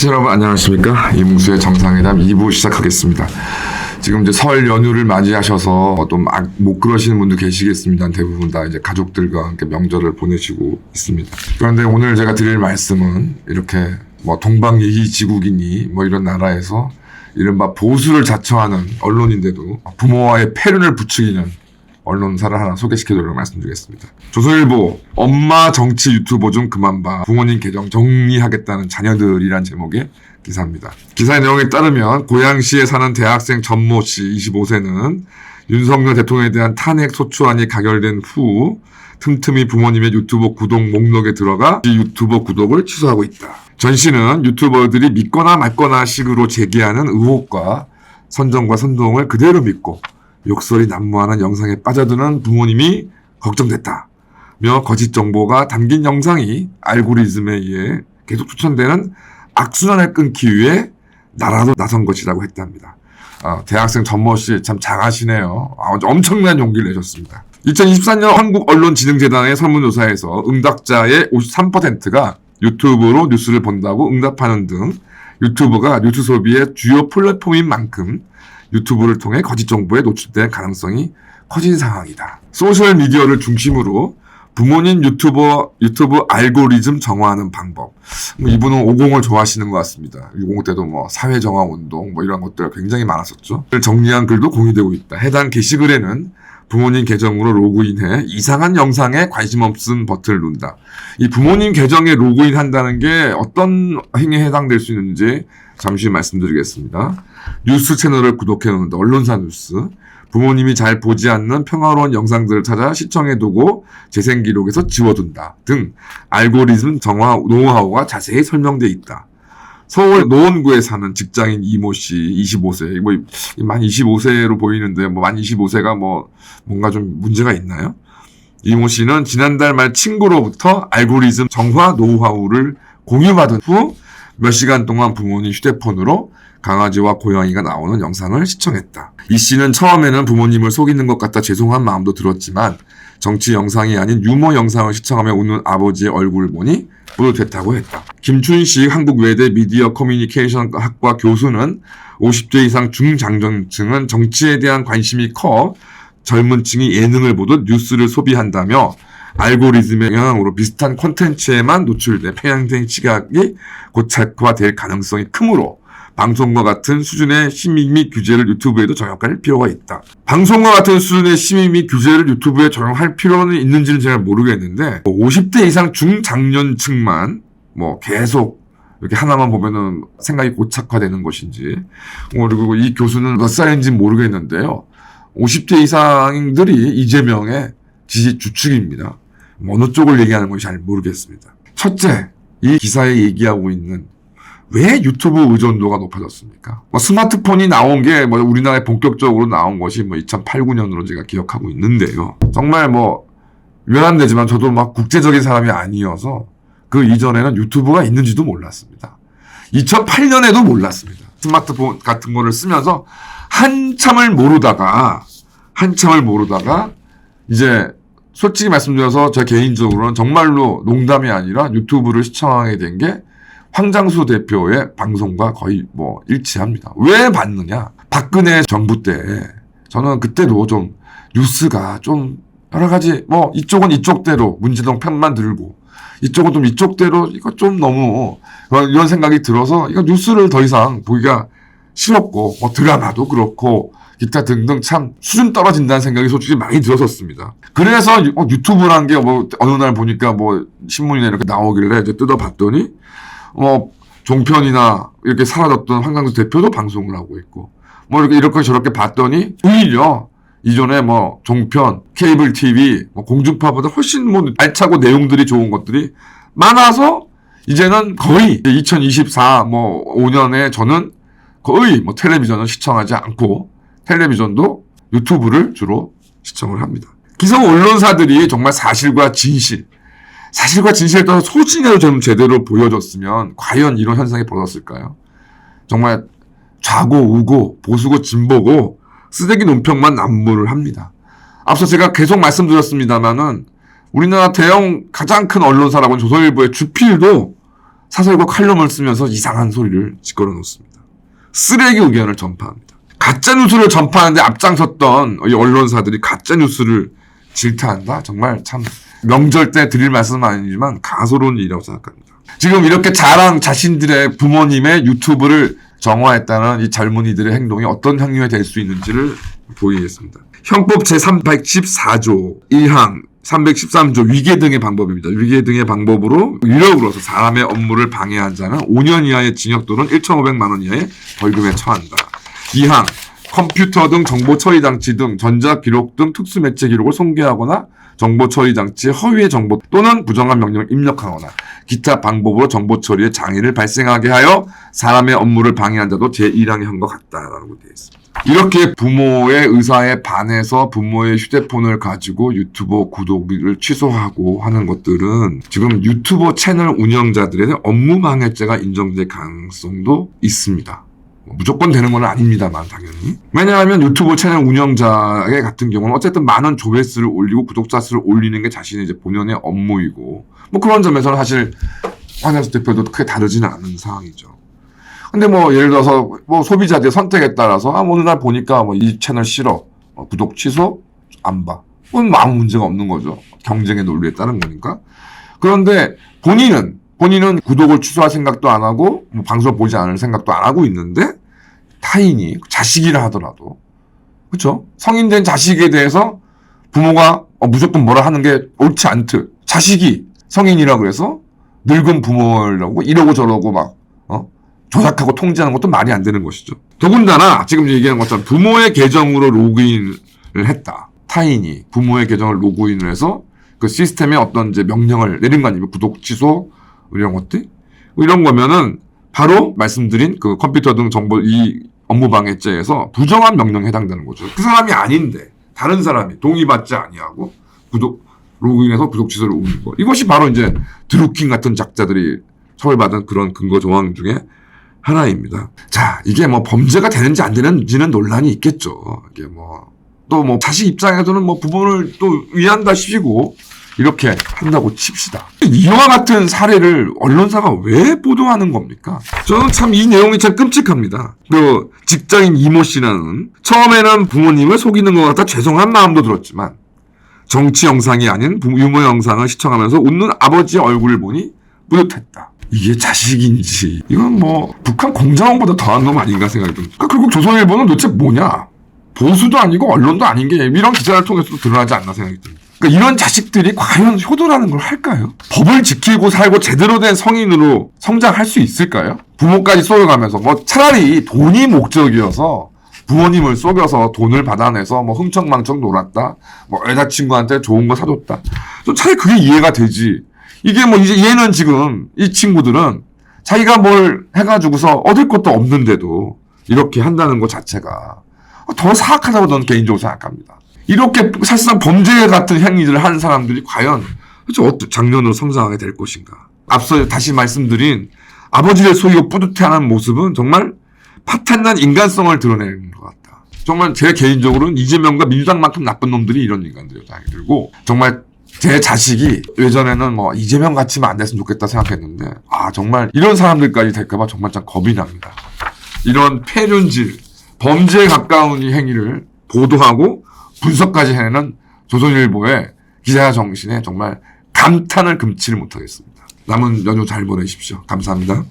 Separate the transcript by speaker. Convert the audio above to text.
Speaker 1: 시청자 여러분 안녕하십니까? 이문수의 정상회담 2부 시작하겠습니다. 지금 이제 설 연휴를 맞이하셔서 또 못 그러시는 분도 계시겠습니다. 대부분 다 이제 가족들과 함께 명절을 보내시고 있습니다. 그런데 오늘 제가 드릴 말씀은 이렇게 뭐 동방예의 지국이니 뭐 이런 나라에서 이른바 보수를 자처하는 언론인데도 부모와의 폐륜을 부추기는 언론사를 하나 소개시켜드리려고 말씀드리겠습니다. 조선일보 엄마 정치 유튜버 좀 그만 봐. 부모님 계정 정리하겠다는 자녀들이란 제목의 기사입니다. 기사의 내용에 따르면 고양시에 사는 대학생 전모 씨 25세는 윤석열 대통령에 대한 탄핵 소추안이 가결된 후 틈틈이 부모님의 유튜버 구독 목록에 들어가 유튜버 구독을 취소하고 있다. 전 씨는 유튜버들이 믿거나 말거나 식으로 제기하는 의혹과 선전과 선동을 그대로 믿고 욕설이 난무하는 영상에 빠져드는 부모님이 걱정됐다며 거짓 정보가 담긴 영상이 알고리즘에 의해 계속 추천되는 악순환을 끊기 위해 나라도 나선 것이라고 했답니다. 대학생 전모 씨 참 잘하시네요. 엄청난 용기를 내셨습니다. 2024년 한국언론진흥재단의 설문조사에서 응답자의 53%가 유튜브로 뉴스를 본다고 응답하는 등 유튜브가 뉴스 소비의 주요 플랫폼인 만큼 유튜브를 통해 거짓 정보에 노출될 가능성이 커진 상황이다. 소셜미디어를 중심으로 부모님 유튜브 알고리즘 정화하는 방법. 이분은 50을 좋아하시는 것 같습니다. 60 때도 사회정화 운동 이런 것들 굉장히 많았었죠. 정리한 글도 공유되고 있다. 해당 게시글에는 부모님 계정으로 로그인해 이상한 영상에 관심 없음 버튼을 누른다. 이 부모님 계정에 로그인 한다는 게 어떤 행위에 해당될 수 있는지 잠시 말씀드리겠습니다. 뉴스 채널을 구독해놓는다. 언론사 뉴스. 부모님이 잘 보지 않는 평화로운 영상들을 찾아 시청해두고 재생 기록에서 지워둔다 등 알고리즘 정화 노하우가 자세히 설명되어 있다. 서울 노원구에 사는 직장인 이모 씨 25세. 만 25세로 보이는데 만 25세가 뭔가 좀 문제가 있나요? 이모 씨는 지난달 말 친구로부터 알고리즘 정화 노하우를 공유받은 후 몇 시간 동안 부모님 휴대폰으로 강아지와 고양이가 나오는 영상을 시청했다. 이 씨는 처음에는 부모님을 속이는 것 같아 죄송한 마음도 들었지만 정치 영상이 아닌 유머 영상을 시청하며 웃는 아버지의 얼굴을 보니 뿌듯했다고 했다. 김춘식 한국외대 미디어 커뮤니케이션 학과 교수는 50대 이상 중장년층은 정치에 대한 관심이 커 젊은 층이 예능을 보듯 뉴스를 소비한다며 알고리즘의 영향으로 비슷한 콘텐츠에만 노출돼 편향된 시각이 고착화될 가능성이 크므로 방송과 같은 수준의 심의 및 규제를 유튜브에도 적용할 필요가 있다. 방송과 같은 수준의 심의 및 규제를 유튜브에 적용할 필요는 있는지는 잘 모르겠는데 50대 이상 중장년층만 계속 이렇게 하나만 보면은 생각이 고착화되는 것인지 그리고 이 교수는 몇 살인지 모르겠는데요. 50대 이상들이 이재명의 지지 주축입니다. 어느 쪽을 얘기하는 건지 잘 모르겠습니다. 첫째, 이 기사에 얘기하고 있는 왜 유튜브 의존도가 높아졌습니까? 스마트폰이 나온 게 우리나라에 본격적으로 나온 것이 2008, 9년으로 제가 기억하고 있는데요. 정말 유연한데지만 저도 국제적인 사람이 아니어서 그 이전에는 유튜브가 있는지도 몰랐습니다. 2008년에도 몰랐습니다. 스마트폰 같은 거를 쓰면서 한참을 모르다가 이제 솔직히 말씀드려서 저 개인적으로는 정말로 농담이 아니라 유튜브를 시청하게 된 게 황장수 대표의 방송과 거의 일치합니다. 왜 봤느냐? 박근혜 정부 때 저는 그때도 좀 뉴스가 좀 여러 가지 이쪽은 이쪽대로 문제동 편만 들고 이쪽은 좀 이쪽대로 이거 좀 너무 이런 생각이 들어서 이거 뉴스를 더 이상 보기가 싫었고 드라마도 그렇고 기타 등등 참 수준 떨어진다는 생각이 솔직히 많이 들었었습니다. 그래서 유튜브란 게 어느 날 보니까 신문이나 이렇게 나오길래 이제 뜯어봤더니 종편이나 이렇게 사라졌던 황장수 대표도 방송을 하고 있고 이렇게 저렇게 봤더니 오히려 이전에 종편, 케이블 TV, 공중파보다 훨씬 알차고 내용들이 좋은 것들이 많아서 이제는 거의 2024 5년에 저는 거의 텔레비전을 시청하지 않고 텔레비전도 유튜브를 주로 시청을 합니다. 기성 언론사들이 정말 사실과 진실에 따라서 소신을 좀 제대로 보여줬으면 과연 이런 현상이 벌어졌을까요? 정말 좌고 우고 보수고 진보고 쓰레기 논평만 난무를 합니다. 앞서 제가 계속 말씀드렸습니다만은 우리나라 대형 가장 큰 언론사라고는 조선일보의 주필도 사설과 칼럼을 쓰면서 이상한 소리를 짓거려 놓습니다. 쓰레기 의견을 전파합니다. 가짜뉴스를 전파하는데 앞장섰던 이 언론사들이 가짜뉴스를 질타한다? 정말 참 명절 때 드릴 말씀은 아니지만 가소로운 일이라고 생각합니다. 지금 이렇게 자신들의 부모님의 유튜브를 정화했다는 이 젊은이들의 행동이 어떤 향유에 될 수 있는지를 보이겠습니다. 형법 제314조 1항 313조 위계 등의 방법입니다. 위계 등의 방법으로 유력으로서 사람의 업무를 방해한 자는 5년 이하의 징역 또는 1,500만 원 이하의 벌금에 처한다. 2항 컴퓨터 등 정보 처리 장치 등 전자 기록 등 특수 매체 기록을 손괴하거나 정보 처리 장치에 허위의 정보 또는 부정한 명령을 입력하거나 기타 방법으로 정보 처리에 장애를 발생하게 하여 사람의 업무를 방해한 자도 제1항에 한 것 같다라고 되어 있습니다. 이렇게 부모의 의사에 반해서 부모의 휴대폰을 가지고 유튜버 구독을 취소하고 하는 것들은 지금 유튜버 채널 운영자들의 업무 방해죄가 인정될 가능성도 있습니다. 무조건 되는 건 아닙니다만 당연히. 왜냐하면 유튜브 채널 운영자의 같은 경우는 어쨌든 많은 조회수를 올리고 구독자 수를 올리는 게 자신의 이제 본연의 업무이고 뭐 그런 점에서는 사실 황현수 대표도 크게 다르지는 않은 상황이죠. 근데 뭐 예를 들어서 뭐 소비자들의 선택에 따라서 어느 날 보니까 뭐 이 채널 싫어, 구독 취소 안 봐. 그건 뭐 아무 문제가 없는 거죠. 경쟁의 논리에 따른 거니까. 그런데 본인은 구독을 취소할 생각도 안 하고 뭐 방송을 보지 않을 생각도 안 하고 있는데 타인이 자식이라 하더라도 그렇죠? 성인된 자식에 대해서 부모가 무조건 뭐라 하는 게 옳지 않듯 자식이 성인이라 그래서 늙은 부모라고 이러고 저러고 막 조작하고 통제하는 것도 말이 안 되는 것이죠. 더군다나 지금 얘기한 것처럼 부모의 계정으로 로그인을 했다. 타인이 부모의 계정을 로그인을 해서 그 시스템에 어떤 이제 명령을 내린 거 아니면 구독 취소 이런 것들 이런 거면은 바로 말씀드린 그 컴퓨터 등 정보 이 업무방해죄에서 부정한 명령에 해당되는 거죠. 그 사람이 아닌데 다른 사람이 동의받지 아니하고 로그인해서 구독 취소를 올린 거. 이것이 바로 이제 드루킹 같은 작자들이 처벌받은 그런 근거 조항 중에 하나입니다. 자, 이게 뭐 범죄가 되는지 안 되는지는 논란이 있겠죠. 이게 또 자식 입장에서는 부모를 또 위한다시고 이렇게 한다고 칩시다. 이와 같은 사례를 언론사가 왜 보도하는 겁니까? 저는 참 이 내용이 참 끔찍합니다. 그 직장인 이모 씨는 처음에는 부모님을 속이는 것 같아 죄송한 마음도 들었지만 정치 영상이 아닌 유머 영상을 시청하면서 웃는 아버지의 얼굴을 보니 뿌듯했다. 이게 자식인지 이건 북한 공장원보다 더한 놈 아닌가 생각이 듭니다. 그러니까 결국 조선일보는 도대체 뭐냐? 보수도 아니고 언론도 아닌 게 이런 기사를 통해서도 드러나지 않나 생각이 듭니다. 그러니까 이런 자식들이 과연 효도라는 걸 할까요? 법을 지키고 살고 제대로 된 성인으로 성장할 수 있을까요? 부모까지 쏘여가면서 차라리 돈이 목적이어서 부모님을 속여서 돈을 받아내서 흥청망청 놀았다. 여자친구한테 좋은 거 사줬다. 좀 차라리 그게 이해가 되지. 이게 이제 얘는 지금 이 친구들은 자기가 뭘 해가지고서 얻을 것도 없는데도 이렇게 한다는 것 자체가 더 사악하다고 저는 개인적으로 생각합니다. 이렇게 사실상 범죄 같은 행위들을 하는 사람들이 과연 어떤 장년으로 성장하게 될 것인가. 앞서 다시 말씀드린 아버지를 속이고 뿌듯해하는 모습은 정말 파탄난 인간성을 드러내는 것 같다. 정말 제 개인적으로는 이재명과 민주당만큼 나쁜 놈들이 이런 인간들이라고 생각이 들고 정말 제 자식이 예전에는 이재명 같이만 안 됐으면 좋겠다 생각했는데 정말 이런 사람들까지 될까봐 정말 참 겁이 납니다. 이런 폐륜질, 범죄에 가까운 이 행위를 보도하고 분석까지 해내는 조선일보의 기자 정신에 정말 감탄을 금치를 못하겠습니다. 남은 연휴 잘 보내십시오. 감사합니다.